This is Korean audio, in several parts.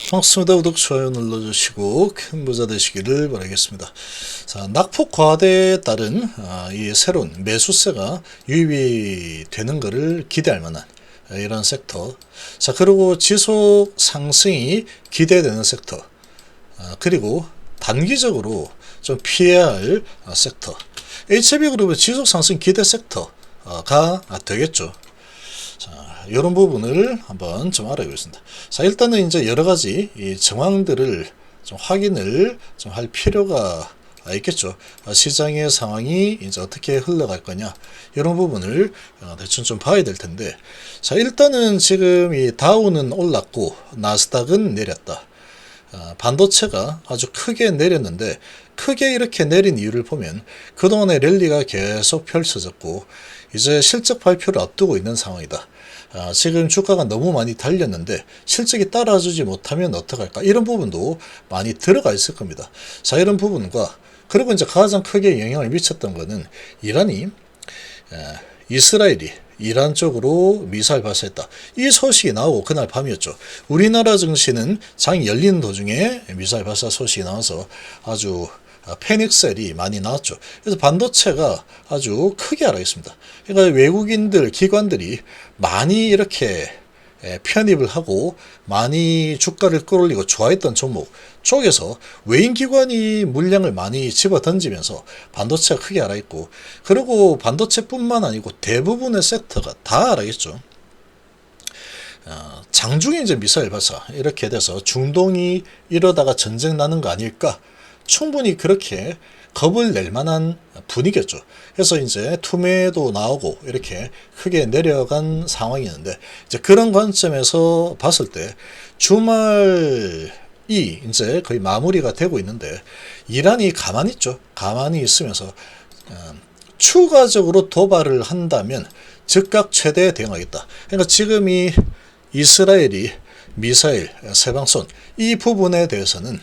반갑습니다. 구독, 좋아요 눌러주시고 큰 부자 되시기를 바라겠습니다. 자, 낙폭 과대에 따른 이 새로운 매수세가 유입이 되는 것을 기대할 만한 이런 섹터. 자, 그리고 지속 상승이 기대되는 섹터. 그리고 단기적으로 좀 피해야 할 섹터. HB그룹의 지속 상승 기대 섹터가 되겠죠. 이런 부분을 한번 좀 알아보겠습니다. 자, 일단은 이제 여러 가지 이 정황들을 좀 확인을 좀 할 필요가 있겠죠. 시장의 상황이 이제 어떻게 흘러갈 거냐, 이런 부분을 대충 좀 봐야 될 텐데, 자, 일단은 지금 이 다우는 올랐고 나스닥은 내렸다. 반도체가 아주 크게 내렸는데, 크게 이렇게 내린 이유를 보면 그동안의 랠리가 계속 펼쳐졌고 이제 실적 발표를 앞두고 있는 상황이다. 지금 주가가 너무 많이 달렸는데 실적이 따라주지 못하면 어떡할까, 이런 부분도 많이 들어가 있을 겁니다. 자, 이런 부분과 그리고 이제 가장 크게 영향을 미쳤던 거는 이스라엘이 이란 쪽으로 미사일 발사했다, 이 소식이 나오고 그날 밤이었죠. 우리나라 증시는 장이 열리는 도중에 미사일 발사 소식이 나와서 아주 패닉셀이 많이 나왔죠. 그래서 반도체가 아주 크게 하락했습니다. 그러니까 외국인들, 기관들이 많이 이렇게 편입을 하고 많이 주가를 끌어올리고 좋아했던 종목 쪽에서 외인 기관이 물량을 많이 집어 던지면서 반도체가 크게 하락했고, 그리고 반도체뿐만 아니고 대부분의 섹터가 다 하락했죠. 장중에 이제 미사일 발사 이렇게 돼서 중동이 이러다가 전쟁 나는 거 아닐까, 충분히 그렇게 겁을 낼 만한 분위기였죠. 그래서 이제 투매도 나오고 이렇게 크게 내려간 상황이었는데, 이제 그런 관점에서 봤을 때 주말이 이제 거의 마무리가 되고 있는데, 이란이 가만히 있죠. 가만히 있으면서 추가적으로 도발을 한다면 즉각 최대 대응하겠다. 그러니까 지금 이 이스라엘이 미사일 세 방 쏜 이 부분에 대해서는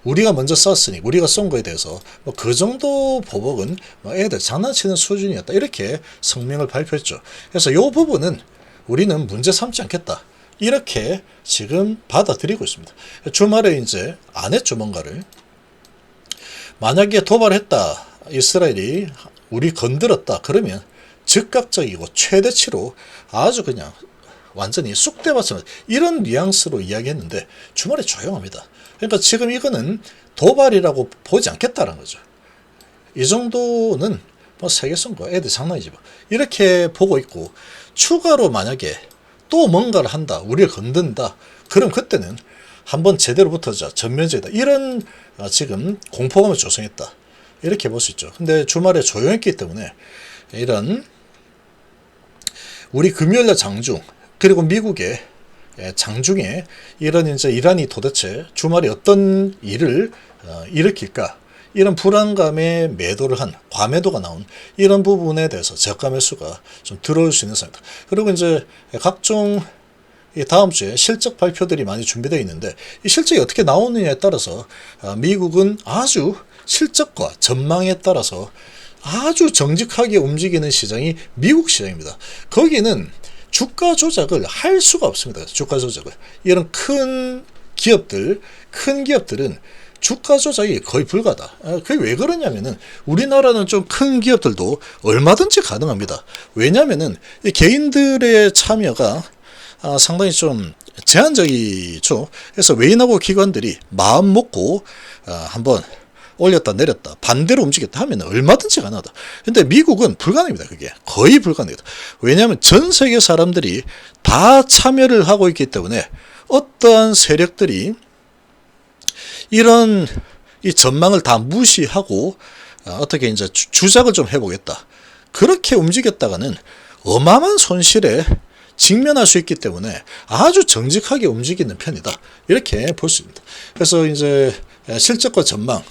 우리가 먼저 쐈으니 우리가 쏜 거에 대해서 그 정도 보복은 애들 장난치는 수준이었다, 이렇게 성명을 발표했죠. 그래서 이 부분은 우리는 문제 삼지 않겠다, 이렇게 지금 받아들이고 있습니다. 주말에 이제 안 했죠. 뭔가를 만약에 도발했다, 이스라엘이 우리 건드렸다, 그러면 즉각적이고 최대치로 아주 그냥 완전히 쑥대밭을, 이런 뉘앙스로 이야기했는데 주말에 조용합니다. 그러니까 지금 이거는 도발이라고 보지 않겠다는 거죠. 이 정도는 뭐 세계 선거 애들 장난이지 뭐, 이렇게 보고 있고, 추가로 만약에 또 뭔가를 한다, 우리를 건든다, 그럼 그때는 한번 제대로 붙어자, 전면제다, 이런 지금 공포감을 조성했다, 이렇게 볼 수 있죠. 근데 주말에 조용했기 때문에 이런 우리 금요일날 장중, 그리고 미국의 장중에 이런 이제 이란이 도대체 주말에 어떤 일을 일으킬까, 이런 불안감에 매도를 한 과매도가 나온 이런 부분에 대해서 저가 매수가 좀 들어올 수 있는 상황이다. 그리고 이제 각종 다음 주에 실적 발표들이 많이 준비되어 있는데, 이 실적이 어떻게 나오느냐에 따라서 미국은 아주 실적과 전망에 따라서 아주 정직하게 움직이는 시장이 미국 시장입니다. 거기는 주가 조작을 할 수가 없습니다. 주가 조작을. 이런 큰 기업들은 주가 조작이 거의 불가다. 그게 왜 그러냐면은 우리나라는 좀 큰 기업들도 얼마든지 가능합니다. 왜냐면은 개인들의 참여가 상당히 좀 제한적이죠. 그래서 외인하고 기관들이 마음 먹고 한번 올렸다 내렸다 반대로 움직였다 하면 얼마든지 가능하다. 근데 미국은 불가능합니다. 그게 거의 불가능하다. 왜냐하면 전 세계 사람들이 다 참여를 하고 있기 때문에 어떠한 세력들이 이런 이 전망을 다 무시하고 어떻게 이제 주작을 좀 해보겠다, 그렇게 움직였다가는 어마어마한 손실에 직면할 수 있기 때문에 아주 정직하게 움직이는 편이다, 이렇게 볼 수 있습니다. 그래서 이제 실적과 전망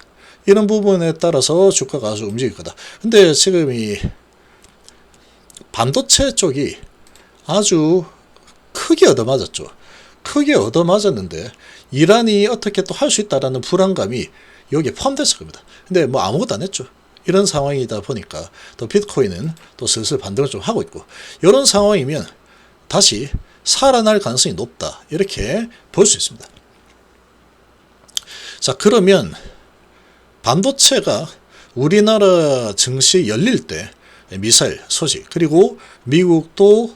이런 부분에 따라서 주가가 아주 움직일 거다. 근데 지금 이 반도체 쪽이 아주 크게 얻어맞았죠. 크게 얻어맞았는데 이란이 어떻게 또 할 수 있다라는 불안감이 여기에 포함됐을 겁니다. 근데 뭐 아무것도 안 했죠. 이런 상황이다 보니까 또 비트코인은 또 슬슬 반등을 좀 하고 있고, 이런 상황이면 다시 살아날 가능성이 높다, 이렇게 볼 수 있습니다. 자, 그러면 반도체가 우리나라 증시 열릴 때 미사일 소식, 그리고 미국도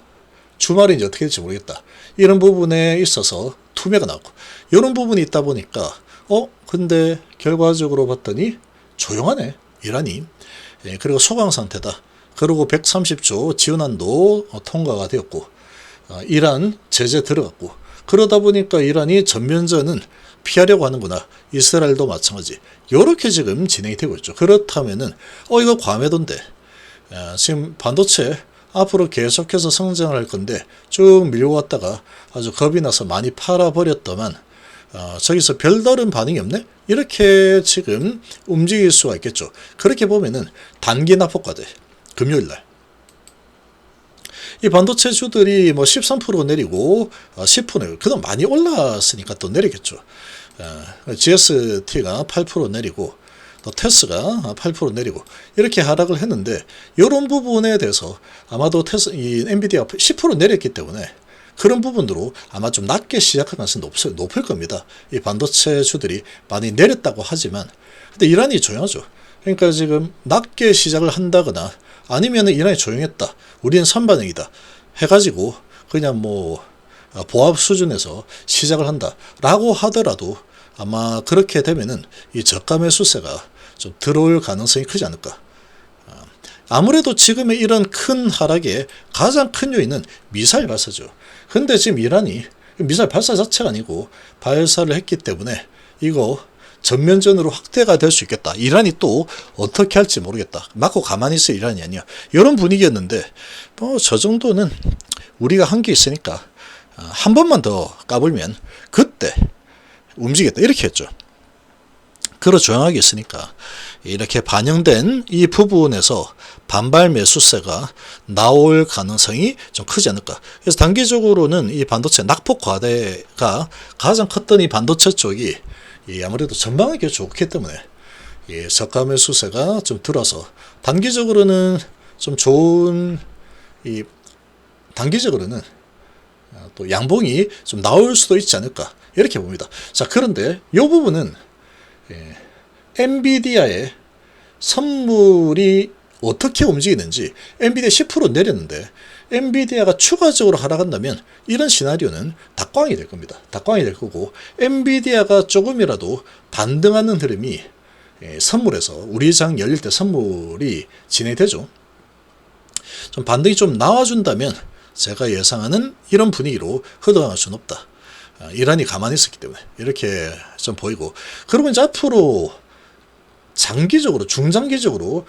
주말에 이제 어떻게 될지 모르겠다, 이런 부분에 있어서 투매가 나왔고, 이런 부분이 있다 보니까 근데 결과적으로 봤더니 조용하네 이란이. 그리고 소강 상태다. 그리고 130조 지원안도 통과가 되었고, 이란 제재 들어갔고, 그러다 보니까 이란이 전면전은 피하려고 하는구나. 이스라엘도 마찬가지. 이렇게 지금 진행이 되고 있죠. 그렇다면은 이거 과매도인데, 지금 반도체 앞으로 계속해서 성장을 할 건데 쭉 밀고 갔다가 아주 겁이 나서 많이 팔아버렸더만 저기서 별다른 반응이 없네? 이렇게 지금 움직일 수가 있겠죠. 그렇게 보면은 단기 낙폭과대 금요일날 이 반도체 주들이 뭐 13% 내리고 10% 내리고, 그동안 많이 올랐으니까 또 내리겠죠. GST가 8% 내리고 또 테스가 8% 내리고 이렇게 하락을 했는데, 이런 부분에 대해서 아마도 이 엔비디아가 10% 내렸기 때문에 그런 부분으로 아마 좀 낮게 시작할 가능성이 높을 겁니다. 이 반도체 주들이 많이 내렸다고 하지만, 근데 이란이 조용하죠. 그러니까 지금 낮게 시작을 한다거나 아니면 이란이 조용했다, 우리는 선반영이다 해가지고 그냥 뭐 보합 수준에서 시작을 한다 라고 하더라도 아마 그렇게 되면은 이 저가 매수세가 좀 들어올 가능성이 크지 않을까. 아무래도 지금의 이런 큰 하락의 가장 큰 요인은 미사일 발사죠. 근데 지금 이란이 미사일 발사 자체가 아니고 발사를 했기 때문에 이거 전면전으로 확대가 될 수 있겠다. 이란이 또 어떻게 할지 모르겠다. 맞고 가만히 있을 이란이 아니야. 이런 분위기였는데 저 정도는 우리가 한 게 있으니까 한 번만 더 까불면 그때 움직이겠다 이렇게 했죠. 그러 조용하게 있으니까 이렇게 반영된 이 부분에서 반발 매수세가 나올 가능성이 좀 크지 않을까. 그래서 단기적으로는 이 반도체 낙폭 과대가 가장 컸던 이 반도체 쪽이 아무래도 전망하기 좋기 때문에 저가 매수세가 좀 들어서 단기적으로는 좀 좋은, 단기적으로는 또 양봉이 좀 나올 수도 있지 않을까 이렇게 봅니다. 자, 그런데 이 부분은 엔비디아의 선물이 어떻게 움직이는지, 엔비디아 10% 내렸는데 엔비디아가 추가적으로 하락한다면 이런 시나리오는 닭광이 될 겁니다. 닭광이 될 거고, 엔비디아가 조금이라도 반등하는 흐름이 선물에서 우리 장 열릴 때 선물이 진행되죠. 좀 반등이 좀 나와준다면 제가 예상하는 이런 분위기로 흘러갈 수는 없다. 이란이 가만히 있었기 때문에 이렇게 좀 보이고, 그리고 이제 앞으로 장기적으로 중장기적으로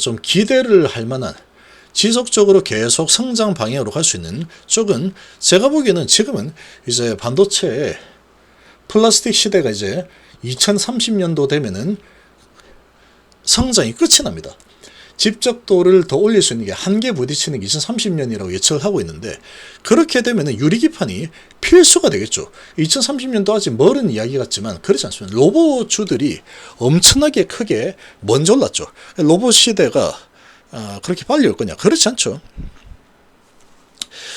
좀 기대를 할 만한, 지속적으로 계속 성장 방향으로 갈 수 있는 쪽은 제가 보기에는 지금은 이제 반도체 플라스틱 시대가 이제 2030년도 되면은 성장이 끝이 납니다. 집적도를 더 올릴 수 있는 게 한계 부딪히는 게 2030년이라고 예측을 하고 있는데, 그렇게 되면 유리기판이 필수가 되겠죠. 2030년도 아직 멀은 이야기 같지만 그렇지 않습니다. 로봇주들이 엄청나게 크게 먼저 올랐죠. 로봇 시대가 그렇게 빨리 올 거냐? 그렇지 않죠.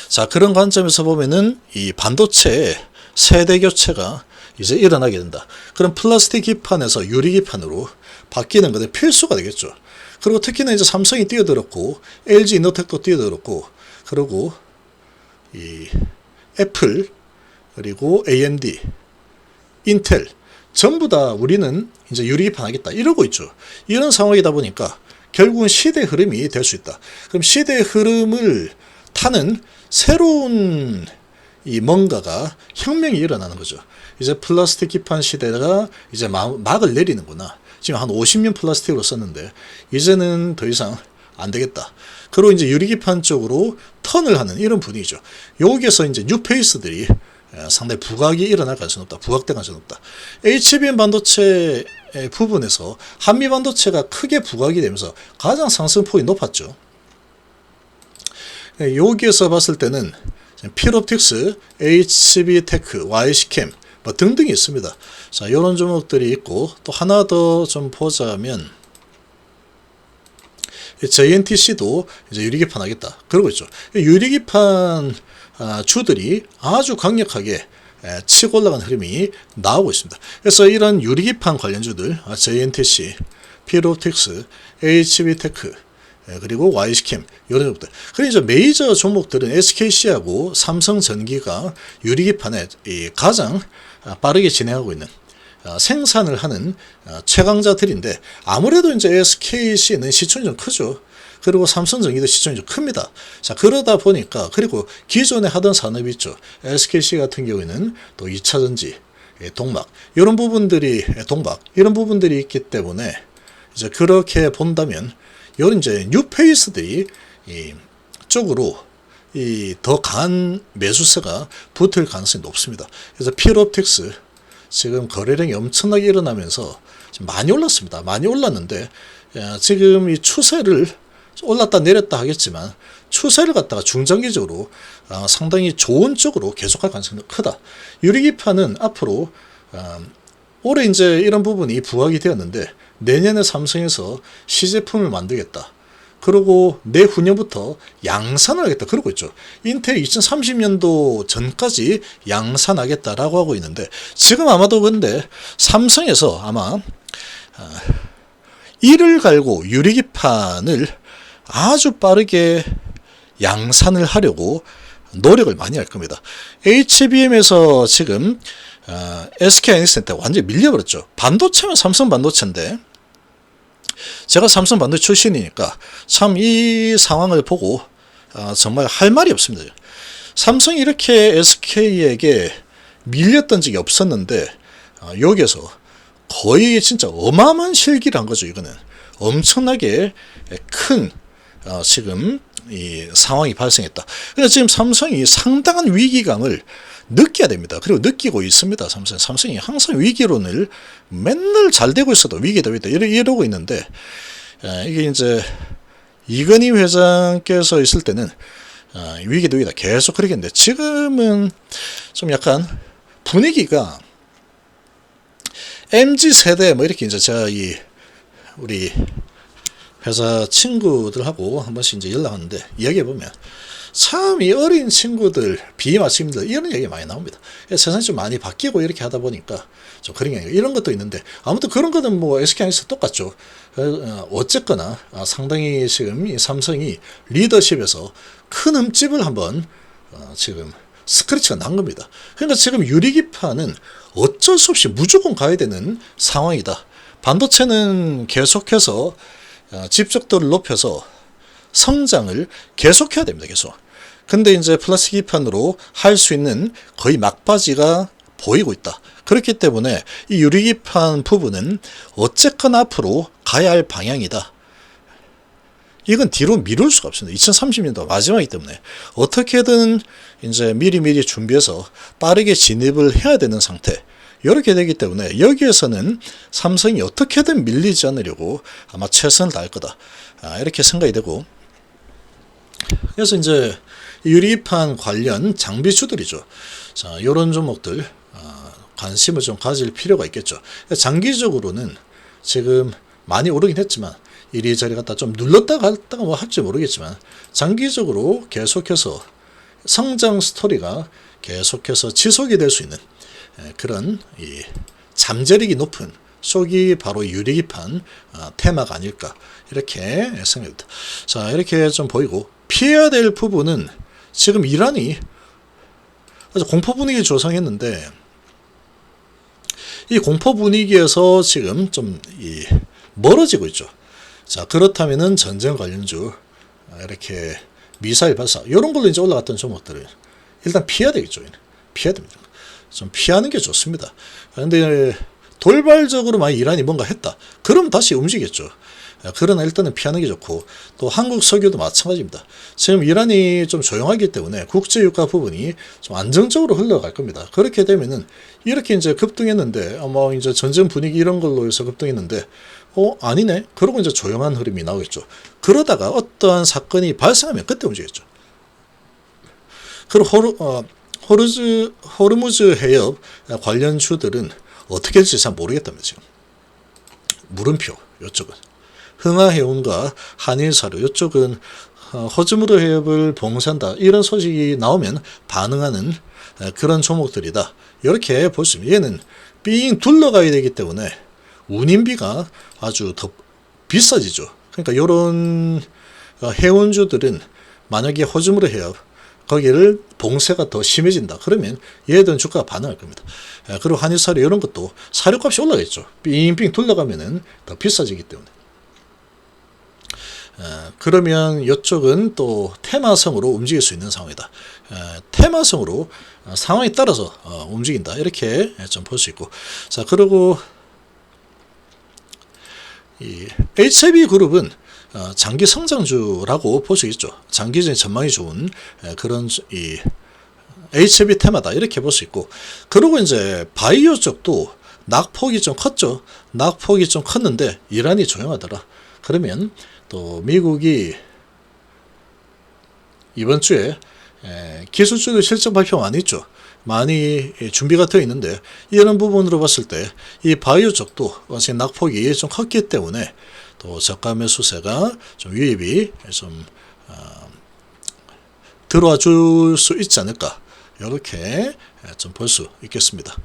자, 그런 관점에서 보면은 이 반도체 세대 교체가 이제 일어나게 된다. 그럼 플라스틱 기판에서 유리 기판으로 바뀌는 것은 필수가 되겠죠. 그리고 특히나 이제 삼성이 뛰어들었고, LG 이노텍도 뛰어들었고, 그리고 이 애플, 그리고 AMD, 인텔 전부 다 우리는 이제 유리기판 하겠다 이러고 있죠. 이런 상황이다 보니까 결국은 시대 흐름이 될 수 있다. 그럼 시대 흐름을 타는 새로운 이 뭔가가 혁명이 일어나는 거죠. 이제 플라스틱 기판 시대가 이제 막을 내리는구나. 지금 한 50년 플라스틱으로 썼는데 이제는 더 이상 안 되겠다. 그리고 이제 유리기판 쪽으로 턴을 하는 이런 분위기죠. 여기에서 이제 뉴페이스들이 상당히 부각이 일어날 가능성이 높다. 부각될 가능성이 높다. HBM 반도체 부분에서 한미 반도체가 크게 부각이 되면서 가장 상승폭이 높았죠. 여기에서 봤을 때는 필옵틱스, HB테크, YC캠 뭐 등등이 있습니다. 자, 이런 종목들이 있고, 또 하나 더 좀 보자면 JNTC도 이제 유리기판 하겠다 그러고 있죠. 유리기판 주들이 아주 강력하게 치고 올라간 흐름이 나오고 있습니다. 그래서 이런 유리기판 관련주들 JNTC, 필옵틱스, HB테크, 그리고 YC캠 이런 종목들. 그리고 이제 메이저 종목들은 SKC하고 삼성전기가 유리기판에 가장 빠르게 진행하고 있는 생산을 하는 최강자들인데, 아무래도 이제 SKC는 시총이 좀 크죠. 그리고 삼성전기도 시총이 좀 큽니다. 자, 그러다 보니까, 그리고 기존에 하던 산업이 있죠. SKC 같은 경우에는 또 2차전지, 동막, 이런 부분들이, 동박, 이런 부분들이 있기 때문에, 이제 그렇게 본다면, 이런 이제 뉴페이스들이 쪽으로 더 강한 매수세가 붙을 가능성이 높습니다. 그래서 필옵틱스 지금 거래량이 엄청나게 일어나면서 많이 올랐습니다. 많이 올랐는데 지금 이 추세를 올랐다 내렸다 하겠지만 추세를 갖다가 중장기적으로 상당히 좋은 쪽으로 계속할 가능성이 크다. 유리기판은 앞으로 올해 이제 이런 부분이 부각이 되었는데, 내년에 삼성에서 시제품을 만들겠다. 그리고 내후년부터 양산을 하겠다. 그러고 있죠. 인텔 2030년도 전까지 양산하겠다라고 하고 있는데, 지금 아마도 근데 삼성에서 아마 이를 갈고 유리기판을 아주 빠르게 양산을 하려고 노력을 많이 할 겁니다. HBM에서 지금 SK하이닉스한테 완전히 밀려버렸죠. 반도체면 삼성 반도체인데, 제가 삼성 반도체 출신이니까 참 이 상황을 보고 정말 할 말이 없습니다. 삼성이 이렇게 SK에게 밀렸던 적이 없었는데 여기에서 거의 진짜 어마어마한 실기를 한 거죠. 이거는 엄청나게 큰 지금 이 상황이 발생했다. 그래서 지금 삼성이 상당한 위기감을 느껴야 됩니다. 그리고 느끼고 있습니다. 삼성이 항상 위기론을 맨날 잘 되고 있어도 위기다 이러고 있는데, 이게 이제 이건희 회장께서 있을 때는 위기다 계속 그러겠는데, 지금은 좀 약간 분위기가 MZ 세대 뭐 이렇게 이제 제가 우리 회사 친구들하고 한 번씩 이제 연락하는데, 이야기해 보면 참 이 어린 친구들, 비맞춤들 이런 얘기 많이 나옵니다. 세상이 좀 많이 바뀌고 이렇게 하다 보니까 좀 그런 게 이런 것도 있는데, 아무튼 그런 거는 뭐 SK하이닉스 똑같죠. 어쨌거나 상당히 지금 이 삼성이 리더십에서 큰 흠집을 한번 지금 스크래치가 난 겁니다. 그러니까 지금 유리기판은 어쩔 수 없이 무조건 가야 되는 상황이다. 반도체는 계속해서 집적도를 높여서 성장을 계속해야 됩니다. 계속. 근데 이제 플라스틱 기판으로 할 수 있는 거의 막바지가 보이고 있다. 그렇기 때문에 이 유리기판 부분은 어쨌거나 앞으로 가야 할 방향이다. 이건 뒤로 미룰 수가 없습니다. 2030년도 마지막이기 때문에 어떻게든 이제 미리 준비해서 빠르게 진입을 해야 되는 상태. 이렇게 되기 때문에 여기에서는 삼성이 어떻게든 밀리지 않으려고 아마 최선을 다할 거다. 이렇게 생각이 되고, 그래서 이제 유리판 관련 장비주들이죠. 자, 이런 종목들 관심을 좀 가질 필요가 있겠죠. 장기적으로는 지금 많이 오르긴 했지만 이리저리 갔다 좀 눌렀다 갔다가 뭐 할지 모르겠지만, 장기적으로 계속해서 성장 스토리가 계속해서 지속이 될 수 있는 그런 이 잠재력이 높은 쪽이 바로 유리기판 테마가 아닐까 이렇게 생각합니다. 자, 이렇게 좀 보이고, 피해야 될 부분은 지금 이란이 아주 공포 분위기 조성했는데, 이 공포 분위기에서 지금 좀 멀어지고 있죠. 자, 그렇다면은 전쟁 관련주 이렇게 미사일 발사 이런 걸로 이제 올라갔던 종목들을 일단 피해야 되겠죠. 피해야 됩니다. 좀 피하는 게 좋습니다. 그런데 돌발적으로 만약 이란이 뭔가 했다, 그럼 다시 움직이겠죠. 그러나 일단은 피하는 게 좋고, 또 한국 석유도 마찬가지입니다. 지금 이란이 좀 조용하기 때문에 국제유가 부분이 좀 안정적으로 흘러갈 겁니다. 그렇게 되면은 이렇게 이제 급등했는데, 아마 이제 전쟁 분위기 이런 걸로 해서 급등했는데, 아니네? 그러고 이제 조용한 흐름이 나오겠죠. 그러다가 어떠한 사건이 발생하면 그때 움직이겠죠. 그리고 호르무즈 해협 관련 주들은 어떻게 될지 잘 모르겠답니다. 지금 물음표 이쪽은 흥하해운과 한일사료, 이쪽은 호르무즈 해협을 봉쇄한다 이런 소식이 나오면 반응하는 그런 종목들이다. 이렇게 볼 수 있습니다. 얘는 삥 둘러가야 되기 때문에 운임비가 아주 더 비싸지죠. 그러니까 이런 해운주들은 만약에 호주물을 해요. 거기를 봉쇄가 더 심해진다. 그러면 얘들은 주가가 반응할 겁니다. 그리고 한일사료 이런 것도 사료값이 올라가겠죠. 삥삥 둘러가면은 더 비싸지기 때문에. 그러면 이쪽은 또 테마성으로 움직일 수 있는 상황이다. 테마성으로 상황에 따라서 움직인다. 이렇게 좀 볼 수 있고. 자, 그리고 이 HIB그룹은 장기 성장주라고 볼 수 있죠. 장기적인 전망이 좋은 그런 이 HIB 테마다 이렇게 볼 수 있고. 그리고 이제 바이오 쪽도 낙폭이 좀 컸죠. 낙폭이 좀 컸는데 이란이 조용하더라. 그러면 또 미국이 이번 주에 기술주들 실적 발표 많이 있죠. 많이 준비가 되어 있는데 이런 부분으로 봤을 때 이 바이오 쪽도 지금 낙폭이 좀 컸기 때문에 또 저가 매수세가 좀 유입이 좀 들어와 줄 수 있지 않을까 이렇게 좀 볼 수 있겠습니다.